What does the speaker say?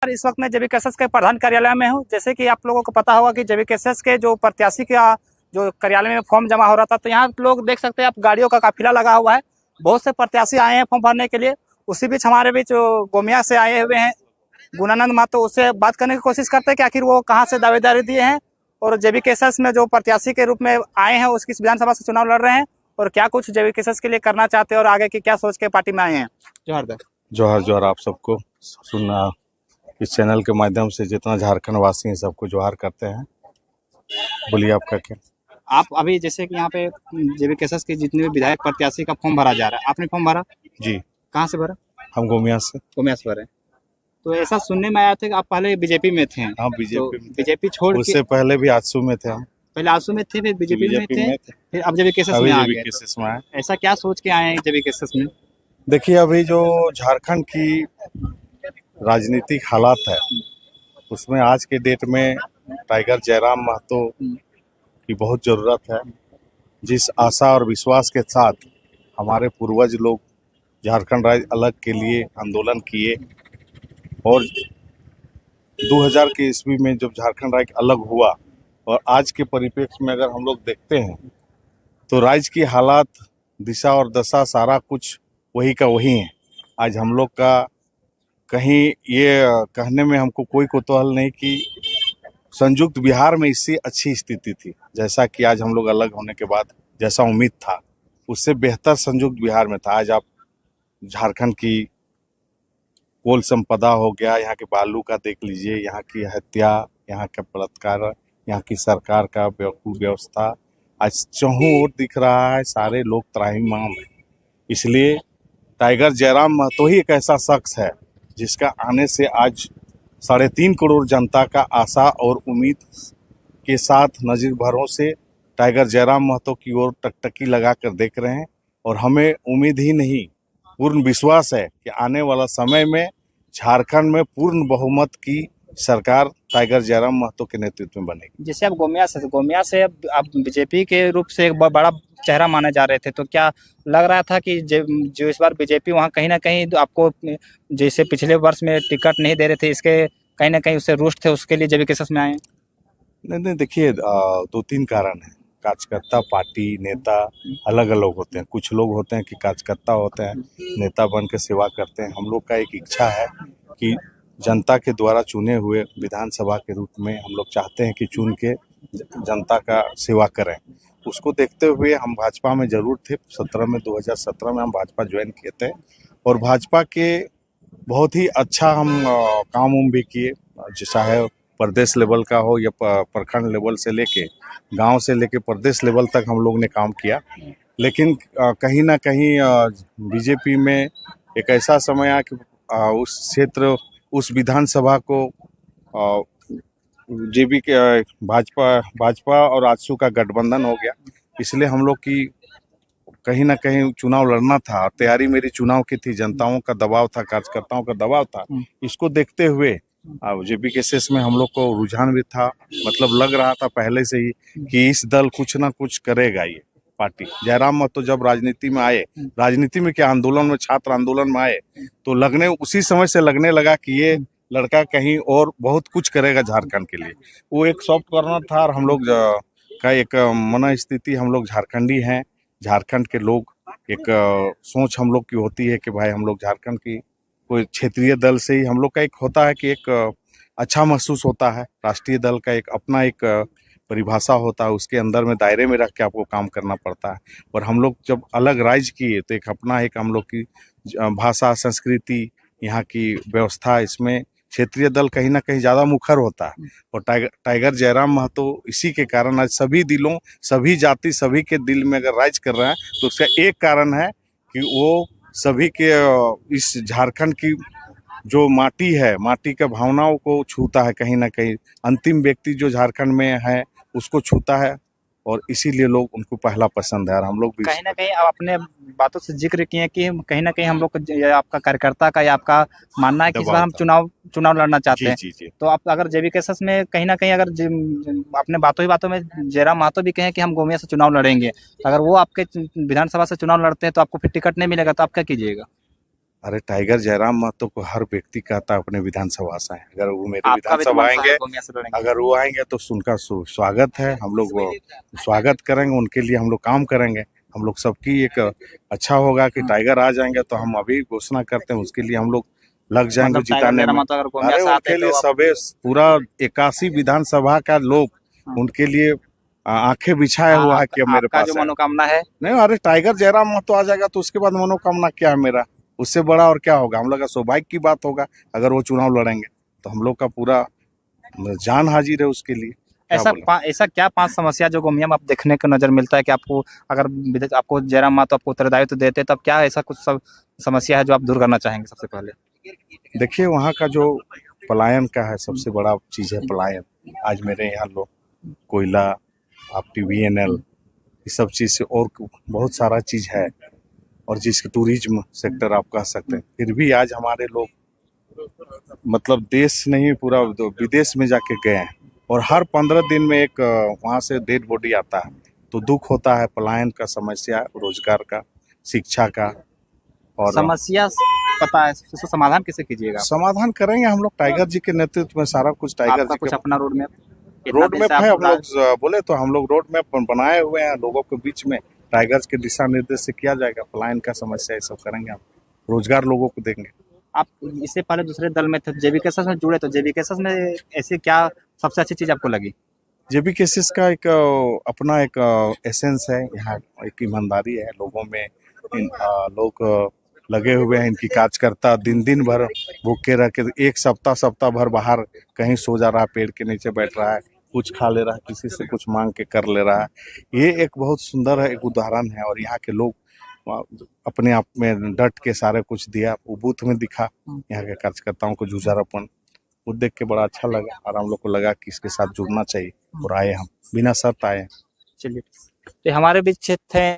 इस वक्त मैं जेबीकेएसएस के प्रधान कार्यालय में हूं। जैसे कि आप लोगों को पता होगा कि जेबीकेएसएस के जो प्रत्याशी का जो कार्यालय में फॉर्म जमा हो रहा था, तो यहाँ लोग देख सकते हैं आप, गाड़ियों का काफिला लगा हुआ है। बहुत से प्रत्याशी आए हैं फॉर्म भरने के लिए। उसी बीच हमारे बीच गोमिया से आए हुए हैं गुणानंद महतो, उससे बात करने की कोशिश करते हैं कि आखिर वो कहाँ से दावेदारी दिए हैं और जेबीकेएसएस में जो प्रत्याशी के रूप में आए हैं उसकी विधानसभा से चुनाव लड़ रहे हैं और क्या कुछ जेबीकेएसएस के लिए करना चाहते हैं और आगे की क्या सोच के पार्टी में आए हैं। जोहार जोहार आप सबको सुनना इस चैनल के माध्यम से जितना झारखंड वासी हैं सबको जोहार करते हैं। बोलिए आपका क्या। आप अभी जैसे कि यहाँ पे जेबीकेएसएस के जितने भी विधायक प्रत्याशी का फॉर्म भरा जा रहा है, आपने फॉर्म भरा? जी। कहाँ से भरा? हम गोमिया से भरे। तो ऐसा सुनने में आया था कि आप पहले बीजेपी में थे। हाँ, बीजेपी छोड़ के उससे पहले भी आजसू में थे हम। पहले आजसू में थे, फिर बीजेपी में थे, फिर अब जेबीकेएसएस में आ गए। ऐसा क्या सोच के आए हैं जेबीकेएसएस में? देखिए, अभी जो झारखंड की राजनीतिक हालात है उसमें आज के डेट में टाइगर जयराम महतो की बहुत ज़रूरत है। जिस आशा और विश्वास के साथ हमारे पूर्वज लोग झारखंड राज्य अलग के लिए आंदोलन किए और 2000 के ईस्वी में जब झारखंड राज्य अलग हुआ और आज के परिप्रेक्ष्य में अगर हम लोग देखते हैं तो राज्य की हालात, दिशा और दशा सारा कुछ वही का वही है। आज हम लोग का कहीं ये कहने में हमको कोई कुतूहल नहीं कि संयुक्त बिहार में इससे अच्छी स्थिति थी। जैसा कि आज हम लोग अलग होने के बाद जैसा उम्मीद था उससे बेहतर संयुक्त बिहार में था। आज आप झारखंड की कोल संपदा हो गया, यहाँ के बालू का देख लीजिए, यहाँ की हत्या, यहाँ का बलात्कार, यहाँ की सरकार का व्यवस्था आज चहुं ओर दिख रहा है। सारे लोग त्राहिमाम हैं। इसलिए टाइगर जयराम महतो ही एक ऐसा शख्स है जिसका आने से आज 3.5 करोड़ जनता का आशा और उम्मीद के साथ नज़ीर भरों से टाइगर जयराम महतो की ओर टकटकी लगा कर देख रहे हैं। और हमें उम्मीद ही नहीं, पूर्ण विश्वास है कि आने वाला समय में झारखंड में पूर्ण बहुमत की सरकार टाइगर जयराम महतो के नेतृत्व में बनेगी। जैसे आप गोमिया से आप बीजेपी के रूप से एक बड़ा चेहरा माने जा रहे थे, तो क्या लग रहा था कि जो इस बार बीजेपी वहाँ कहीं ना कहीं आपको, जैसे पिछले वर्ष में टिकट नहीं दे रहे थे, इसके कहीं ना कहीं उससे रुष्ट थे, उसके लिए जेबीकेएसएस में आए? नहीं, देखिए 2-3 कारण है। कार्यकर्ता, पार्टी, नेता अलग अलग होते हैं। कुछ लोग होते हैं कि कार्यकर्ता होते हैं, नेता बन के सेवा करते हैं। हम लोग का एक इच्छा है कि जनता के द्वारा चुने हुए विधानसभा के रूप में हम लोग चाहते हैं कि चुन के जनता का सेवा करें। उसको देखते हुए हम भाजपा में जरूर थे। 2017 में हम भाजपा ज्वाइन किए थे और भाजपा के बहुत ही अच्छा हम काम भी किए, चाहे प्रदेश लेवल का हो या प्रखंड लेवल से लेके, गांव से लेके प्रदेश लेवल तक हम लोग ने काम किया। लेकिन कहीं ना कहीं बीजेपी में एक ऐसा समय आया कि उस क्षेत्र, उस विधानसभा को जेबी के भाजपा और आजसू का गठबंधन हो गया। इसलिए हम लोग की कहीं ना कहीं चुनाव लड़ना था। तैयारी मेरी चुनाव की थी, जनताओं का दबाव था, कार्यकर्ताओं का दबाव था। इसको देखते हुए जेबीकेएसएस में हम लोग को रुझान भी था। मतलब लग रहा था पहले से ही कि इस दल कुछ ना कुछ करेगा। ये पार्टी जयराम महतो जब राजनीति में आए, राजनीति में क्या, आंदोलन में, छात्र आंदोलन में आए, तो उसी समय से लगने लगा कि ये लड़का कहीं और बहुत कुछ करेगा झारखंड के लिए। वो एक सॉफ्ट कॉर्नर था और हम लोग का एक मन स्थिति, हम लोग झारखंडी हैं। झारखंड के लोग, एक सोच हम लोग की होती है कि भाई हम लोग झारखंड की कोई क्षेत्रीय दल से ही हम लोग का एक होता है कि एक अच्छा महसूस होता है। राष्ट्रीय दल का एक अपना एक परिभाषा होता है, उसके अंदर में दायरे में रख के आपको काम करना पड़ता है। और हम लोग जब अलग राज्य किए तो एक अपना एक हम लोग की भाषा, संस्कृति, यहाँ की व्यवस्था, इसमें क्षेत्रीय दल कहीं ना कहीं ज़्यादा मुखर होता है। और टाइगर जयराम महतो इसी के कारण आज सभी दिलों, सभी जाति, सभी के दिल में अगर राज कर रहा है तो उसका एक कारण है कि वो सभी के इस झारखंड की जो माटी है, माटी के भावनाओं को छूता है। कहीं ना कहीं अंतिम व्यक्ति जो झारखंड में है उसको छूता है और इसीलिए लोग उनको पहला पसंद है। और हम लोग भी कहीं ना कहीं आप अपने बातों से जिक्र किए कि कहीं ना कहीं हम लोग को आपका कार्यकर्ता का या आपका मानना है कि इस बार हम चुनाव लड़ना चाहते हैं। जी। तो आप अगर जेबीकेएसएस में कहीं ना कहीं अगर अपने बातों ही बातों में जयराम महतो भी कहें कि हम गोमिया से चुनाव लड़ेंगे, तो अगर वो आपके विधानसभा से चुनाव लड़ते हैं तो आपको फिर टिकट नहीं मिलेगा, तो आप क्या कीजिएगा? अरे टाइगर जयराम महतो को हर व्यक्ति कहता है अपने विधानसभा से आए। अगर वो मेरे आपका भी तो विधानसभा मनसा है आएंगे, गोमिया से लड़ेंगे। अगर वो आएंगे तो उनका स्वागत है। हम लोग वो स्वागत करेंगे, उनके लिए हम लोग काम करेंगे। हम लोग सबकी एक अच्छा होगा कि टाइगर आ जाएंगे तो हम अभी घोषणा करते हैं, उसके लिए हम लोग लग जाएंगे मतलब टाइगर जिताने जयराम में। महतो अगर गोमिया अरे से आते उनके हैं लिए तो आप सबे पूरा 81 विधानसभा का लोग उनके लिए आंखें बिछाया हुआ है कि अब मेरे आपका पास जो है। मनोकामना है नहीं, अरे टाइगर जयराम महतो आ जाएगा तो उसके बाद मनोकामना क्या है मेरा, उससे बड़ा और क्या होगा। हम लोग का सौभाग्य की बात होगा अगर वो चुनाव लड़ेंगे तो हम लोग का पूरा जान हाजिर है उसके लिए। क्या ऐसा बोले? ऐसा क्या 5 समस्या जो गोमिया में आप देखने को नजर मिलता है कि आपको अगर आपको जयराम महतो आपको उत्तरदायित्व देते तब क्या ऐसा कुछ सब समस्या है जो आप दूर करना चाहेंगे सबसे पहले? देखिए वहाँ का जो पलायन का है, सबसे बड़ा चीज है पलायन। आज मेरे यहाँ लोग कोयला, आप TVNL, ये सब चीज से और बहुत सारा चीज है, और जिसके टूरिज्म सेक्टर आप कह सकते हैं। फिर भी आज हमारे लोग मतलब देश नहीं पूरा विदेश में जाके गए हैं, और हर 15 दिन में एक वहाँ से डेड बॉडी आता है। तो दुख होता है, पलायन का समस्या, रोजगार का, शिक्षा का। और समस्या पता है उसका समाधान कैसे कीजिएगा? समाधान करेंगे हम लोग टाइगर जी के नेतृत्व में। सारा कुछ टाइगर आपका जी कुछ के अपना रोड मैप रोड मैप है। हम लोग बोले तो हम लोग रोड मैप बनाए हुए हैं, लोगों के बीच में टाइगर्स के दिशा निर्देश से किया जाएगा। पलायन का समस्या ये सब करेंगे हम, रोजगार लोगों को देंगे। आप इससे पहले दूसरे दल में थे, JVKS में जुड़े, तो JVKS में ऐसी क्या सबसे अच्छी चीज आपको लगी? JVKS का एक अपना एक एसेंस है, यहाँ एक ईमानदारी है लोगों में। लोग लगे हुए हैं, इनकी कार्यकर्ता दिन दिन भर भूखे रह के एक सप्ताह भर बाहर कहीं सो जा रहा है, पेड़ के नीचे बैठ रहा है, कुछ खा ले रहा है, किसी से कुछ मांग के कर ले रहा है। ये एक बहुत सुंदर है, एक उदाहरण है। और यहाँ के लोग अपने आप में डट के सारे कुछ दिया, वो बूथ में दिखा यहाँ के कार्यकर्ताओं को जुझारूपन, वो देख के बड़ा अच्छा लगा। और हम लोग को लगा कि इसके साथ जुड़ना चाहिए, और आए हम बिना शर्त आए। चलिए, तो हमारे बीच थे